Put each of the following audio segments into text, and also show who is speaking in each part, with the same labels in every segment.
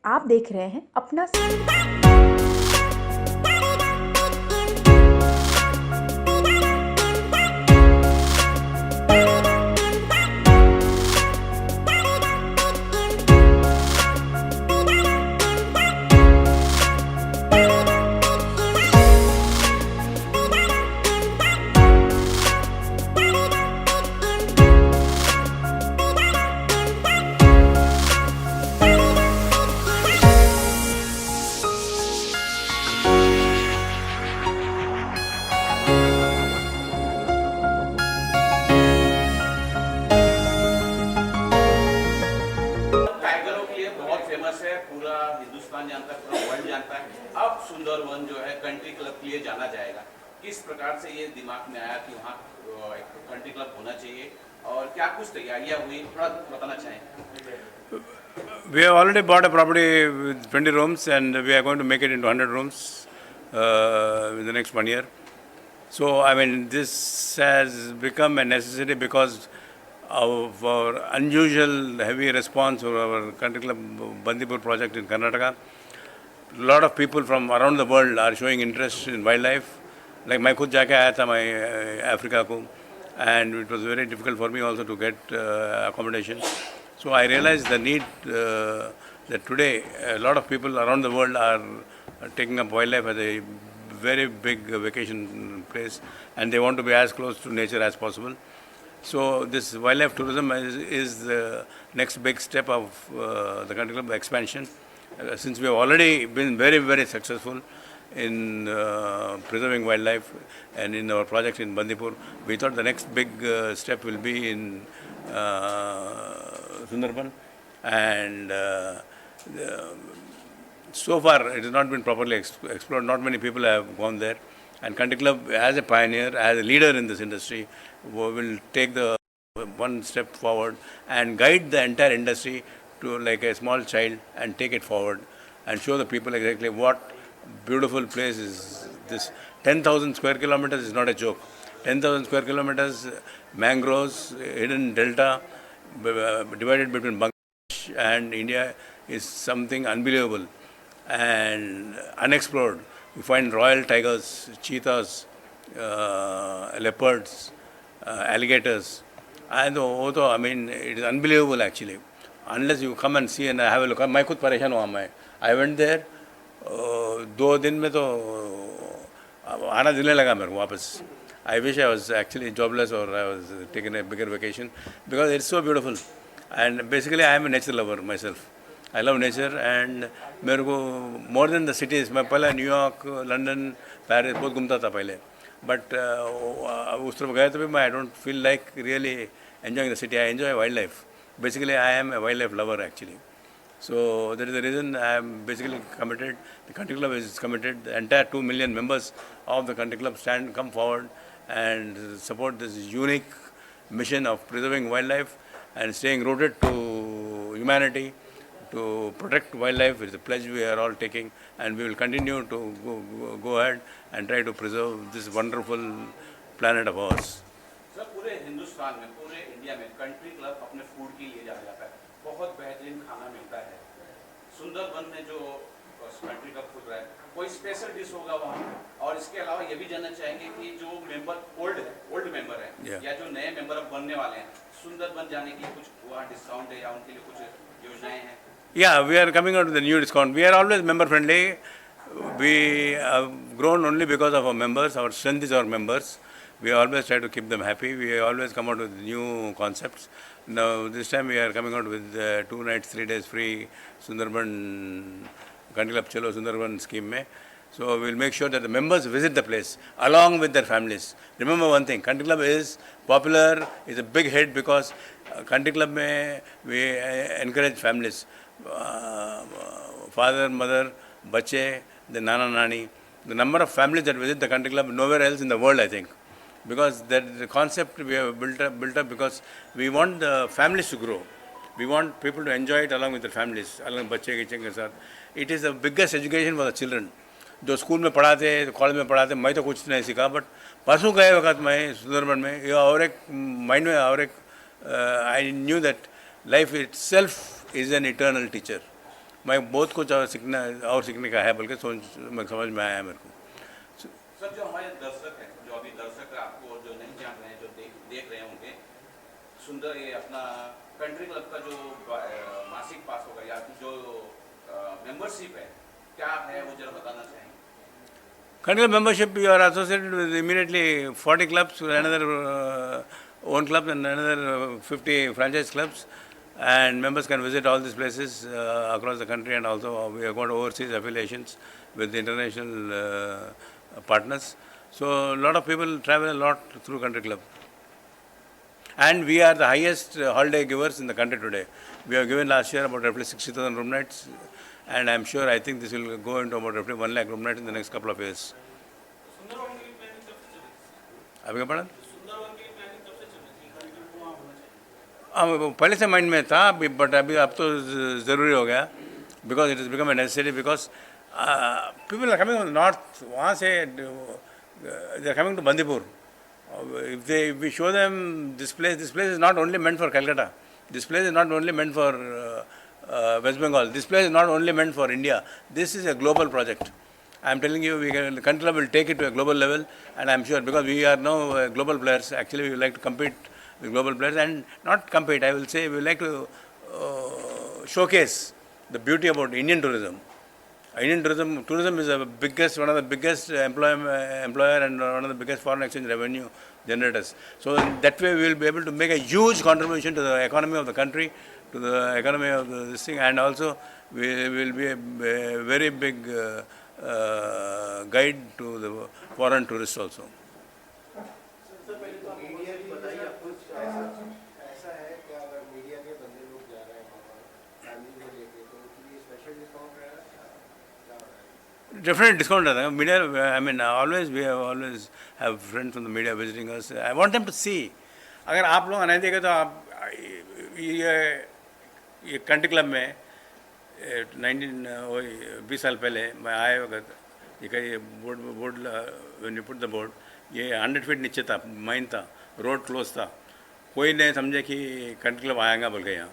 Speaker 1: आप देख रहे हैं अपना
Speaker 2: टाइगरों के लिए बहुत फेमस है, पूरा हिंदुस्तान जानता है, पूरा वर्ल्ड जानता है। अब सुंदरवन जो है कंट्री क्लब के लिए जाना जाएगा। किस प्रकार से ये दिमाग में आया कि वहाँ एक कंट्री क्लब होना चाहिए और क्या कुछ तैयारियां हुई, थोड़ा बताना चाहें।
Speaker 3: We have already bought a property with 20 rooms and we are going to make it into 100 rooms in the next 1 year. So, I mean, this has become a necessity because of our unusual heavy response for our country club Bandipur project in Karnataka. A lot of people from around the world are showing interest in wildlife. Like मैं खुद जाके आया था मैं Africa को, and it was very difficult for me also to get accommodation. So I realized the need that today a lot of people around the world are taking up wildlife as a very big vacation place, and they want to be as close to nature as possible. So this wildlife tourism is the next big step of the country club expansion. Since we have already been very, very successful in preserving wildlife and in our project in Bandipur, we thought the next big step will be in Sundarban, and so far it has not been properly explored. Not many people have gone there, and Country Club, as a pioneer, as a leader in this industry, will take the one step forward and guide the entire industry to like a small child and take it forward and show the people exactly what beautiful place is this. 10,000 square kilometers is not a joke. 10,000 square kilometers, mangroves, hidden delta, divided between Bangladesh and India is something unbelievable and unexplored. You find royal tigers, cheetahs, leopards, alligators, and I mean, it is unbelievable actually. Unless you come and see and have a look. मैं खुद परेशान हुआ मैं. I went there. 2 दिन में तो आना दिलने लगा मेरे को वापस. I wish I was actually jobless or I was taking a bigger vacation because it's so beautiful. And basically I am a nature lover myself. I love nature and मेरे को more than the cities. मैं पहले New York, London, Paris बहुत घूमता था पहले. But उस तरफ गए तो भी मैं I don't feel like really enjoying the city. I enjoy wildlife. Basically I am a wildlife lover actually. So that is the reason I am basically committed. The country club is committed. The entire 2 million members of the country club come forward and support this unique mission of preserving wildlife and staying rooted to humanity, to protect wildlife. It's a pledge we are all taking, and we will continue to go ahead and try to preserve this wonderful planet of ours.
Speaker 2: Sir पूरे हिंदुस्तान में, पूरे India में country club अपने food के लिए जाना जाता है। बहुत बेहतरीन खाना मिलता है। सुंदरबन में जो कंट्री क्लब खुल रहा है, कोई स्पेशल डिश होगा वहाँ। और इसके अलावा ये भी जानना चाहेंगे कि जो मेंबर ओल्ड मेंबर है या जो नए मेंबर अब बनने वाले हैं, सुंदरबन जाने के लिए कुछ वहाँ डिस्काउंट है या उनके लिए कुछ योजनाएं हैं?
Speaker 3: Yeah, we are coming out with a new discount. We are always member friendly. We have grown only because of our members. Our strength is our members. We always try to keep them happy. We always come out with new concepts. Now this time we are coming out with 2 nights, 3 days free Sundarban Country Club Chalo Sundarban scheme में. So we will make sure that the members visit the place along with their families. Remember one thing, Country Club is popular, is a big hit because Country Club में we encourage families. Father, mother, बच्चे, the nana nani. The number of families that visit the Country Club nowhere else in the world, I think. Because that the concept we have built up because we want the families to grow. We want people to enjoy it along with their families, along बच्चे के साथ. It is the biggest education for the children. जो school में पढ़ाते, college में पढ़ाते, मैं तो कुछ नहीं सीखा, बट परसों गए वक्त मैं सुंदरबन में ये और एक माइंड में और एक I knew that life itself is an eternal teacher. मैं बहुत कुछ और सीखने का है बल्कि समझ में आया मेरे को।
Speaker 2: सर, जो हमारे दर्शक हैं, जो अभी दर्शक आपको जो नहीं जान रहे हैं, जो देख रहे होंगे, सुंदर ये अपना कंट्री क्लब का जो मासिक पास होगा या जो मेंबरशिप है, क्या है वो जरा बताना चाहेंगे।
Speaker 3: Country club membership, you are associated with immediately 40 clubs, another own clubs and another 50 franchise clubs, and members can visit all these places across the country, and also we have got overseas affiliations with international partners. So a lot of people travel a lot through country club. And we are the highest holiday givers in the country today. We have given last year about roughly 60,000 room nights, and I think this will go into about roughly 1 lakh room nights in the next couple of years. अभी क्या पढ़ा? पहले से mind में था, but अभी अब तो ज़रूरी हो गया, because it is become necessary, because people are coming north, वहाँ से they are coming to Bandipur. If we show them this place is not only meant for Calcutta. This place is not only meant for West Bengal. This place is not only meant for India. This is a global project. I am telling you, the country club will take it to a global level, and I am sure, because we are now global players. Actually, we would like to compete with global players, and not compete. I will say we would like to showcase the beauty about Indian tourism. Indian tourism is one of the biggest employer and one of the biggest foreign exchange revenue generators. So in that way we will be able to make a huge contribution to the economy of the country, to the economy of this thing, and also we will be a very big guide to the foreign tourists also. Definitely discount रहता है media. I mean we always have friends from the media visiting us. I want them to see. अगर आप लोग नहीं देखे तो आप ये कंट्री क्लब में 20 साल पहले मैं आया होगा, ये board when you put the board, ये 100 फीट नीचे था, माइन था, रोड क्लोज था, कोई नहीं समझे कि कंट्री क्लब आएगा बोल के यहाँ.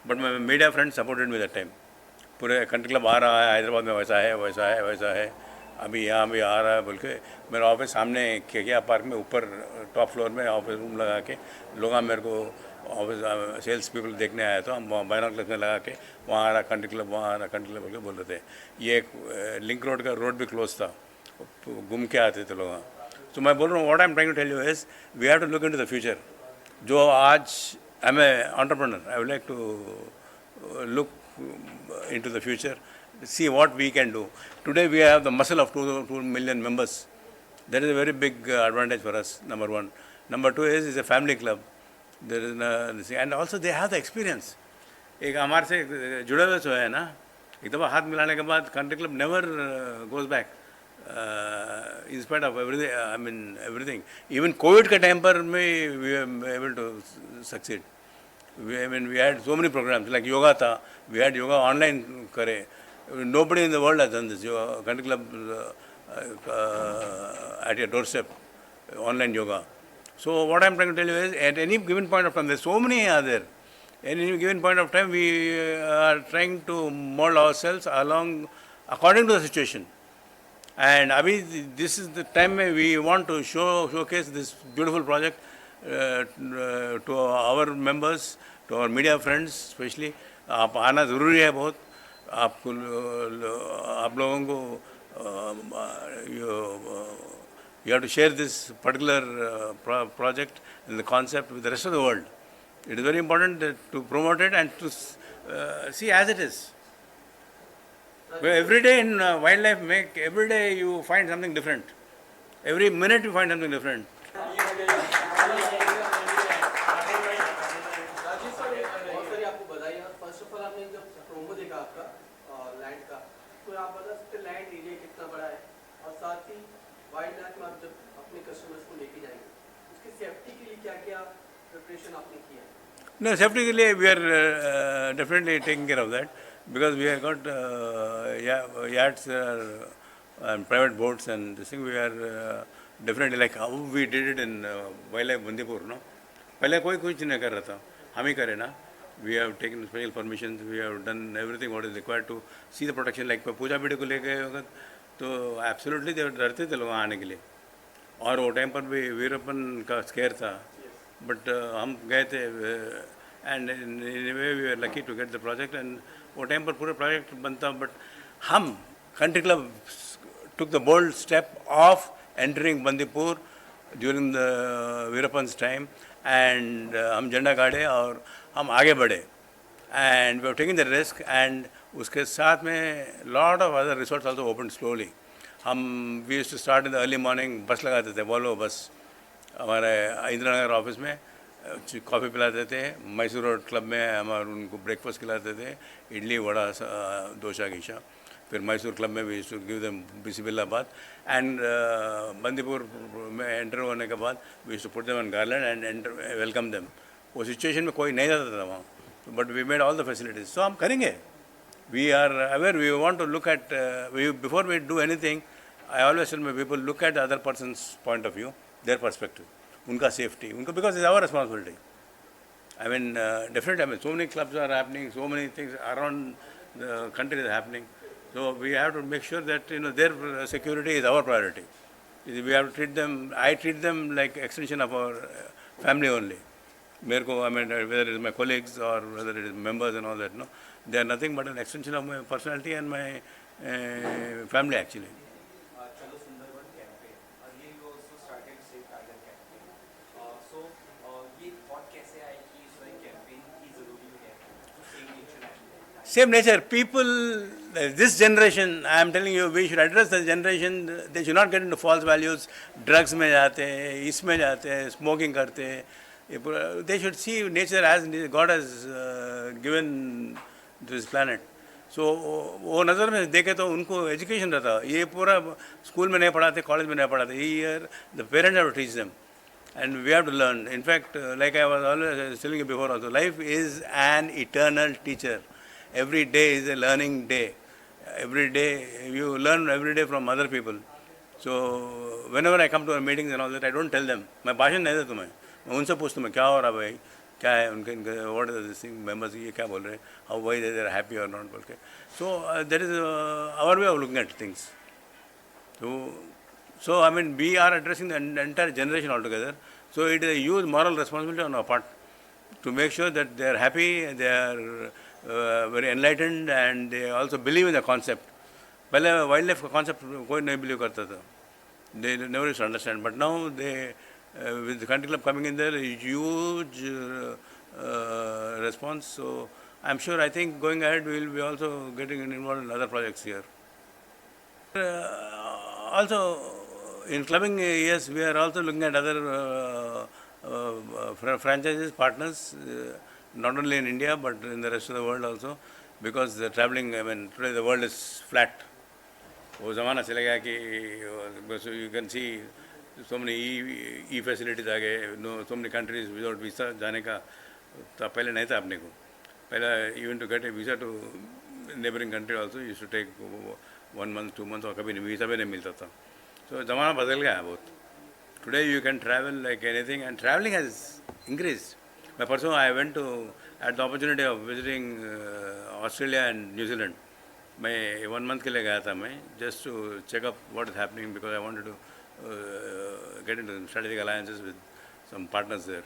Speaker 3: बट मैं media friend supported me that time. पूरे कंट्री क्लब आ रहा है, हैदराबाद में वैसा है वैसा है वैसा है, अभी यहाँ भी आ रहा है बोल के. मेरा ऑफिस सामने केकेआर पार्क में ऊपर टॉप फ्लोर में ऑफिस रूम लगा के लोग मेरे को ऑफिस सेल्स पीपल देखने आए, तो हम बाइनोकुलर्स में लगा के वहाँ आ रहा कंट्री क्लब, वहाँ आ रहा कंट्री क्लब बोल के बोल रहे थे. ये लिंक रोड का रोड भी क्लोज था, घूम के आते थे लोग. तो मैं बोल रहा हूँ, what I am trying to tell you is we have to look into the future. जो आज I am a entrepreneur, I would like to look into the future, see what we can do. Today we have the muscle of 2 million members. That is a very big advantage for us, number one. Number two is it's a family club. There is and also they have the experience. एक हमारे से जुड़े हुए जो है ना, एक दफ़ा हाथ मिलाने के बाद country club never goes back. In spite of everything, I mean everything. Even COVID के टाइम पर में we were able to succeed. We had so many programs like yoga था, we had yoga online करे. Nobody in the world has done this. Yoga, country club at your doorstep, online yoga. So what I am trying to tell you is, at any given point of time, there are so many are there. At any given point of time, we are trying to mold ourselves along according to the situation. And Abhi, this is the time we want to showcase this beautiful project to our members, to our media friends especially. आप आना ज़रूरी है बहुत. आप लोगों को you have to share this particular project and the concept with the rest of the world. It is very important to promote it and to see as it is. Every day in wildlife, every day you find something different. Every minute you find something different. No, safety के लिए we are definitely taking care of that, because we have got yachts and private boats and this thing. We are definitely like how we did it in wildlife Bandipur, no? पहले कोई कुछ नहीं कर रहा था, हम ही करे ना. We have taken special permissions. We have done everything what is required to see the protection. Like पूजा बेटे को लेके वक्त तो absolutely they डरते थे लोग आने के लिए. और वो टाइम पर भी वीरप्पन का स्केयर था. बट हम गए थे and in way we are lucky to get the project and वो टाइम पर पूरा प्रोजेक्ट बनता. बट हम country club took the bold step of entering Bandipur during the Veerappan's time and हम झंडा गाड़े और हम आगे बढ़े and we have taken the risk and उसके साथ में lot of other resorts also opened slowly. हम we used to start in the early morning, बस लगाते थे वॉल्वो बस हमारे इंदिरा नगर ऑफिस में कॉफ़ी पिलाते थे. मैसूर रोड क्लब में हमारे उनको ब्रेकफास्ट खिलाते थे, इडली वड़ा डोसा गीशा. फिर मैसूर क्लब में भी टू गिव देम बिस्मिल्लाबाद एंड बंदीपुर में एंटर होने के बाद we to put them on garland and enter welcome them. वो सिचुएशन में कोई नहीं जाता था वहाँ, but we made all the facilities. So हम करेंगे. We are aware. We want to look at before we do anything. I always tell my people look at other persons point of view, their perspective, उनका safety, उनका because is our responsibility. I mean, definitely, I mean, so many clubs are happening, so many things around the country is happening. So we have to make sure that their security is our priority. We have to treat them. I treat them like extension of our family only. मेरे को, I mean, whether it is my colleagues or whether it is members and all that, no, they are nothing but an extension of my personality and my family actually.
Speaker 1: चलो Sundarban campaign ये you also started save tiger campaign. So ये thought कैसे आई कि इस वाले campaign की ज़रूरी है same nature and
Speaker 3: Same nature. People, this generation, I am telling you, we should address the generation. They should not get into false values. Drugs में जाते हैं, इसमें जाते हैं, smoking करते हैं. They should see nature as God has given to this planet. So वो नज़र में देखे तो उनको education रहता. ये पूरा स्कूल में नहीं पढ़ाते, कॉलेज में नहीं पढ़ाते. Here the parents have to teach them. And we have to learn. In fact, like I was always telling you before also, life is an eternal teacher. Every day is a learning day. Every day, you learn every day from other people. So, whenever I come to meetings and all that, I don't tell them. मैं भाषण नहीं देता तुम्हें. मैं उनसे पूछता हूँ क्या हो रहा भाई, क्या है उनके what are the members ये क्या बोल रहे हैं, how why they are happy or not बोल के. So, that is our way of looking at things. So I mean, we are addressing the entire generation altogether. So it is a huge moral responsibility on our part to make sure that they are happy, they are very enlightened, and they also believe in the concept. पहले wild life का concept कोई नहीं believe करता था. They never used to understand. But now they, with the country club coming in there, a huge response. So I'm sure, I think going ahead we will be also getting involved in other projects here. Also, in clubbing, yes, we are also looking at other franchises, partners, not only in India but in the rest of the world also, because the traveling, I mean, today the world is flat. वो ज़माना चला गया कि you can see so many e-facilities आ गए, so many countries without visa जाने का तो पहले नहीं था अपने को. पहले even to get a visa to neighboring country also used to take 1 month, 2 months और कभी visa भी नहीं मिलता था. So ज़माना बदल गया है बहुत. Today you can travel like anything, and traveling has increased. मैं परसों I had the opportunity of visiting Australia and New Zealand. मैं 1 month के लिए गया था मैं, just to check up what is happening, because I wanted to get into strategic alliances with some partners there.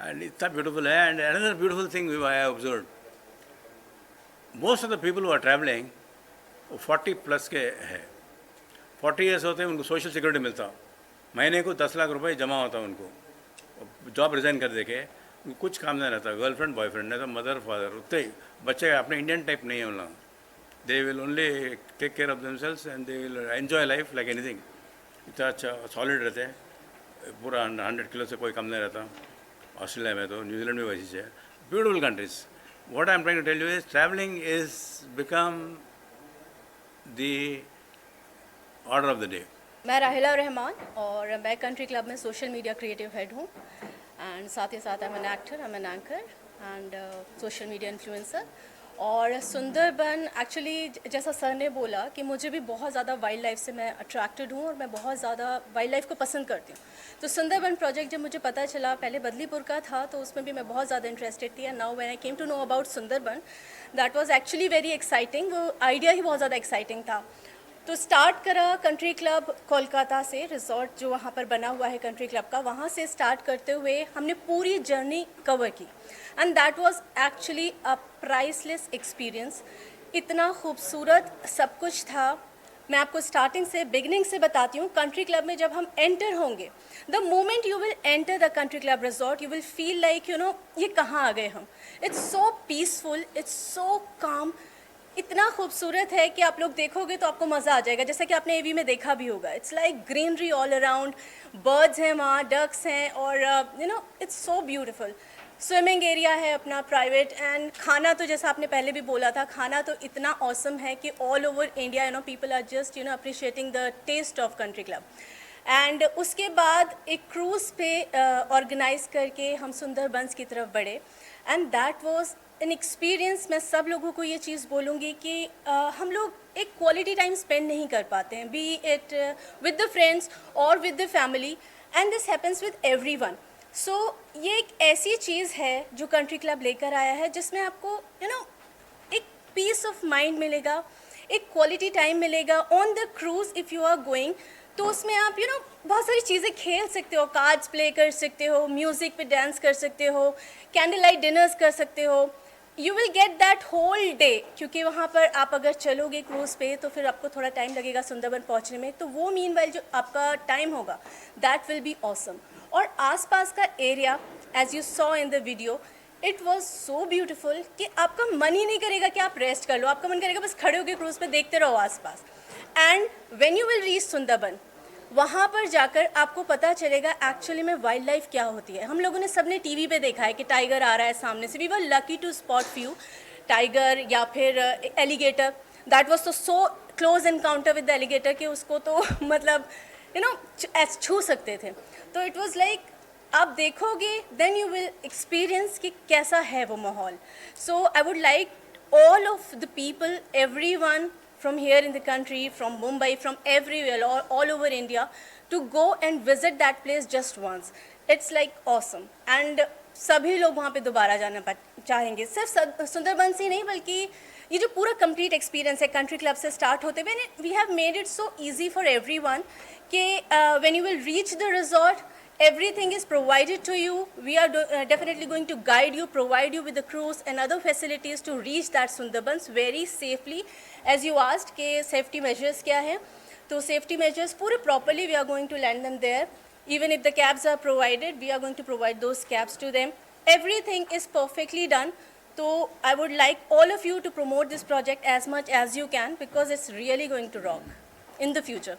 Speaker 3: And it's so beautiful. And another beautiful thing I have observed, most of the people who are traveling 40 plus के है. 40 years होते हैं उनको social security मिलता, महीने को 10 लाख रुपए जमा होता है उनको. जॉब रिज़ाइन कर दे के कुछ काम नहीं रहता, गर्लफ्रेंड बॉयफ्रेंड नहीं तो मदर फादर, उतने ही बच्चे अपने इंडियन टाइप नहीं है उन लोग. They will only take care of themselves and they will enjoy life like anything. इतना अच्छा सॉलिड रहते हैं, पूरा 100 किलो से कोई कम नहीं रहता. ऑस्ट्रेलिया में तो, न्यूजीलैंड में वैसी है. Beautiful countries. What I am trying to tell you is, traveling is become the order of the day.
Speaker 4: मैं राहिला रहमान और मैं कंट्री क्लब में सोशल मीडिया क्रिएटिव हेड हूँ, एंड साथ ही साथ I am an actor, I am an anchor and social media influencer. और Sundarban actually जैसा सर ने बोला कि मुझे भी बहुत ज़्यादा वाइल्ड लाइफ से मैं अट्रैक्टेड हूँ और मैं बहुत ज़्यादा वाइल्ड लाइफ को पसंद करती हूँ। तो सुंदरबन प्रोजेक्ट जब मुझे पता चला, पहले बदलीपुर का था तो उसमें भी मैं बहुत ज़्यादा इंटरेस्टेड थी, and now when I came to know about Sundarban that was actually very exciting. वो आइडिया ही बहुत ज़्यादा एक्साइटिंग था। तो स्टार्ट करा कंट्री क्लब कोलकाता से, रिजॉर्ट जो वहाँ पर बना हुआ है कंट्री क्लब का, वहाँ से स्टार्ट करते हुए हमने पूरी जर्नी कवर की, and that was actually a priceless experience. इतना खूबसूरत सब कुछ था। मैं आपको स्टार्टिंग से, बिगिनिंग से बताती हूँ। कंट्री क्लब में जब हम एंटर होंगे, the moment you will enter the country club resort, you will feel like ये कहाँ आ गए हम। It's so peaceful, it's so काम, इतना खूबसूरत है कि आप लोग देखोगे तो आपको मज़ा आ जाएगा, जैसा कि आपने एवी में देखा भी होगा। It's like greenery all around, birds हैं वहाँ, डक्स हैं, और it's so beautiful. Swimming area है अपना प्राइवेट, एंड खाना तो जैसा आपने पहले भी बोला था, खाना तो इतना ऑसम है कि all over India people are just appreciating the taste of country club. And उसके बाद एक क्रूज़ पे ऑर्गेनाइज करके हम सुंदरबंस की तरफ बढ़े, and that was an experience. मैं सब लोगों को ये चीज़ बोलूँगी कि हम लोग एक क्वालिटी टाइम स्पेंड नहीं कर पाते हैं, be it with the friends और with the family, and this happens with everyone. So ये एक ऐसी चीज़ है जो कंट्री क्लब लेकर आया है, जिसमें आपको एक पीस ऑफ माइंड मिलेगा, एक क्वालिटी टाइम मिलेगा on the cruise if you are going. तो उसमें आप बहुत सारी चीज़ें खेल सकते हो, कार्ड्स प्ले कर सकते हो, म्यूज़िक पे डांस कर सकते हो, कैंडल लाइट डिनर्स कर सकते हो। You will get that whole day, क्योंकि वहाँ पर आप अगर चलोगे क्रूज़ पे तो फिर आपको थोड़ा टाइम लगेगा सुंदरबन पहुँचने में, तो वो मीनवाइल जो आपका टाइम होगा दैट विल बी ऑसम। और आसपास का area, as you saw in the video, it was so beautiful कि आपका मन ही नहीं करेगा कि आप रेस्ट कर लो, आपका मन करेगा बस खड़े होकर क्रूज़ पे देखते रहो आसपास। And when you will reach Sundarban, वहाँ पर जाकर आपको पता चलेगा एक्चुअली में वाइल्ड लाइफ क्या होती है। हम लोगों ने सबने टीवी पे देखा है कि टाइगर आ रहा है सामने से, we were lucky to spot few tiger या फिर एलिगेटर। दैट वाज तो so close encounter with the alligator कि उसको तो मतलब छू सकते थे। तो इट वाज लाइक, आप देखोगे देन यू विल एक्सपीरियंस कि कैसा है वो माहौल। So I would like all of the people, everyone from here in the country, from Mumbai, from everywhere, all over India, to go and visit that place just once. It's like awesome. And सभी लोग वहाँ पे दोबारा जाना चाहेंगे। सिर्फ सुंदरबन ही नहीं, बल्कि ये जो पूरा कंप्लीट एक्सपीरियंस है कंट्री क्लब से स्टार्ट होते हुए, we have made it so easy for everyone कि when you will reach the resort, everything is provided to you. We are definitely going to guide you, provide you with the cruise and other facilities to reach that Sundarbans very safely. As you asked कि safety measures क्या हैं, तो safety measures पूरे properly we are going to land them there. Even if the cabs are provided, we are going to provide those cabs to them. Everything is perfectly done. So I would like all of you to promote this project as much as you can, because it's really going to rock in the future.